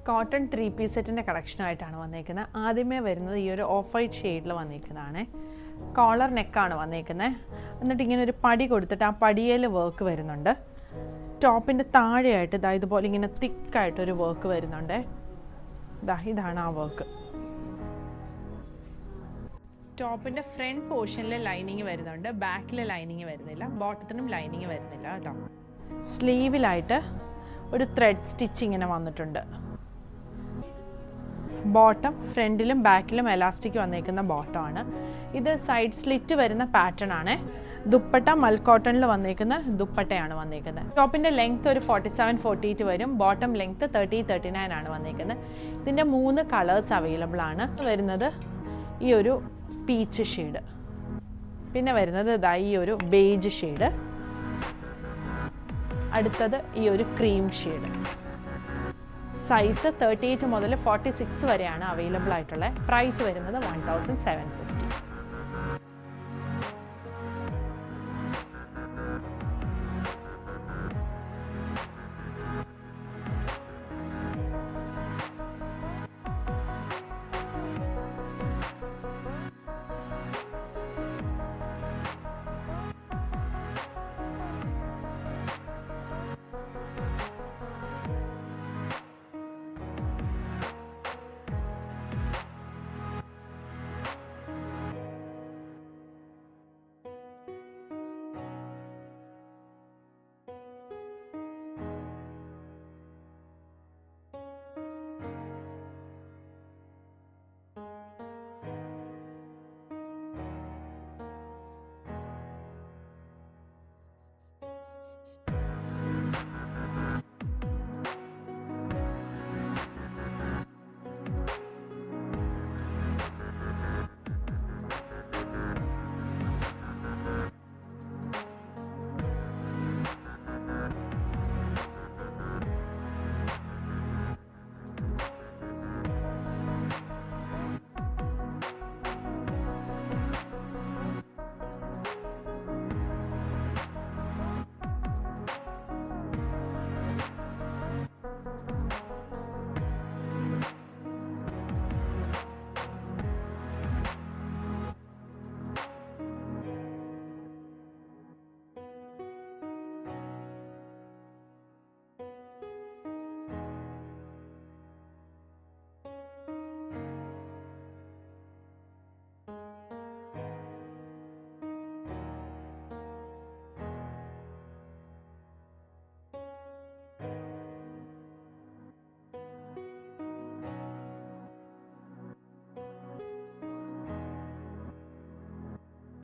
Cotton 3 piece സെറ്റിൻ്റെ കളക്ഷനായിട്ടാണ് വന്നേക്കുന്നത്. ആദ്യമേ വരുന്നത് ഈ ഒരു ഓഫ് വൈറ്റ് ഷെയ്ഡിൽ വന്നേക്കുന്നതാണ്. കോളർ നെക്കാണ് വന്നേക്കുന്നത്. എന്നിട്ട് ഇങ്ങനെ ഒരു പടി കൊടുത്തിട്ട് ആ പടിയിൽ വർക്ക് വരുന്നുണ്ട്. ടോപ്പിൻ്റെ താഴെയായിട്ട് ഇതുപോലെ ഇങ്ങനെ തിക്കായിട്ടൊരു വർക്ക് വരുന്നുണ്ട്. ഇതാണ് ആ വർക്ക്. ടോപ്പിൻ്റെ ഫ്രണ്ട് പോർഷനിൽ ലൈനിങ് വരുന്നുണ്ട്, ബാക്കിൽ ലൈനിങ് വരുന്നില്ല, ബോട്ടത്തിനും ലൈനിങ് വരുന്നില്ല കേട്ടോ. സ്ലീവിലായിട്ട് ഒരു ത്രെഡ് സ്റ്റിച്ച് ഇങ്ങനെ വന്നിട്ടുണ്ട്. ബോട്ടം ഫ്രണ്ടിലും ബാക്കിലും എലാസ്റ്റിക് വന്നേക്കുന്ന ബോട്ടമാണ്. ഇത് സൈഡ് സ്ലിറ്റ് വരുന്ന പാറ്റേൺ ആണ്. ദുപ്പട്ട മൽക്കോട്ടണിൽ വന്നേക്കുന്ന ദുപ്പട്ടയാണ് വന്നേക്കുന്നത്. ടോപ്പിൻ്റെ ലെങ്ത്ത് ഒരു 47-48 വരും. ബോട്ടം ലെങ്ത്ത് 30-39 ആണ് വന്നേക്കുന്നത്. ഇതിൻ്റെ 3 കളേഴ്സ് അവൈലബിൾ ആണ്. വരുന്നത് ഈ ഒരു പീച്ച് ഷെയ്ഡ്, പിന്നെ വരുന്നത് ഈ ഒരു ബേജ് ഷെയ്ഡ്, അടുത്തത് ഈ ഒരു ക്രീം ഷെയ്ഡ്. സൈസ് 38 മുതൽ 46 വരെയാണ് അവൈലബിൾ ആയിട്ടുള്ളത്. പ്രൈസ് വരുന്നത് 1750.